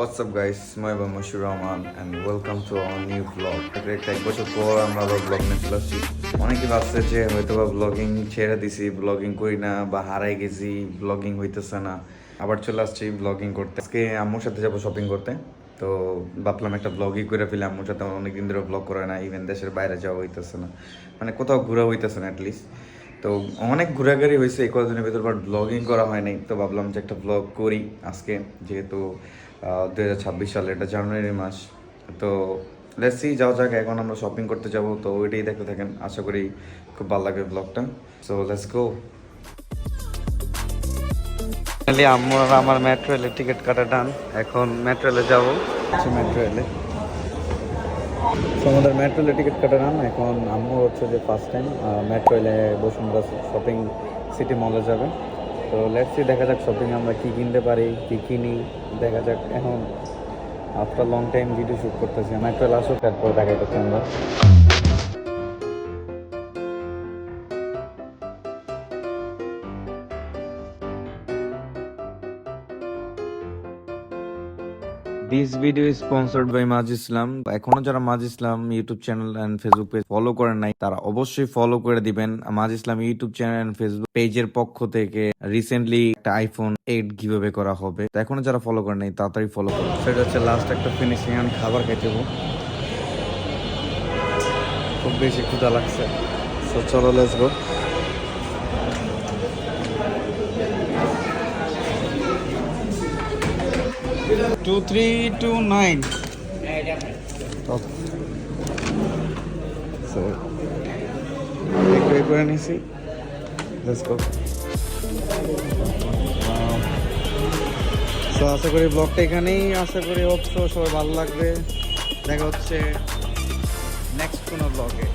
What's up guys, মই Mashur Rahman and welcome to our new vlog. এক বছর পর আমরা আবার ব্লগ নিয়ে চলে আসছি। অনেকে ভাবছে যে হয়তো বা ব্লগিং ছেড়ে দিছি, ব্লগিং করি না বা হারাই গেছি, ব্লগিং হইতেছে না। আবার চলে আসছি ব্লগিং করতে। আজকে আম্মুর সাথে যাবো শপিং করতে, তো ভাবলাম একটা ব্লগই করে ফেলি। আম্মুর সাথে আমার অনেকদিন ধরে ব্লগ করে না, ইভেন দেশের বাইরে যাওয়া হইতেছে না, মানে কোথাও ঘোরা হইতেছে না অ্যাটলিস্ট। তো অনেক ঘোরাঘুরি হয়েছে এই কদিনের ভিতর, বাট ব্লগিং করা হয় নাই। তো ভাবলাম যে একটা ব্লগ করি আজকে, যেহেতু 2026 সালে, এটা জানুয়ারি মাস। তো লেটস সি, যাওয়া যাক। এখন আমরা শপিং করতে যাব, তো ওইটাই দেখতে থাকেন। আশা করি খুব ভালো লাগবে ব্লগটা। So let's go. আমার মেট্রো রেলের টিকিট কাটা ডান। এখন মেট্রো রেলে যাবো, মেট্রো রেলে। আমাদের মেট্রো রেলের টিকিট কাটা ডান। এখন আম্মু হচ্ছে যে ফার্স্ট টাইম মেট্রো রেলে বসুন্ধরা শপিং সিটি মলে যাবে। তো লেটস সি, দেখা যাক শপিং আমরা কী কিনতে পারি, কী কিনি দেখা যাক। এখন after long time video shoot করতেছি। মেট্রো রেল আসুক, তারপর দেখা যাচ্ছে আমরা। দিস ভিডিও স্পন্সর্ড বাই মাজ ইসলাম। এখনো যারা Maaz Islam YouTube channel and Facebook page follow করেন নাই, তারা অবশ্যই ফলো করে দিবেন। Maaz Islam YouTube channel and Facebook পেজের পক্ষ থেকে রিসেন্টলি একটা আইফোন 8 গিভঅ্যাওয়ে করা হবে। তো এখনো যারা ফলো করেন নাই, তাড়াতাড়ি ফলো করুন। সেটা হচ্ছে লাস্ট একটা ফিনিশিং। আমি খাবার খাইতে যাবো, খুব বেশি ক্ষুধা লাগছে। সো চলো লেটস গো। 2329। সো করে নিছি, লেটস গো। সো আশা করি ব্লগটা এখানেই, আশা করি সবাই ভালো লাগবে। দেখা হচ্ছে নেক্সট কোনো ব্লগে।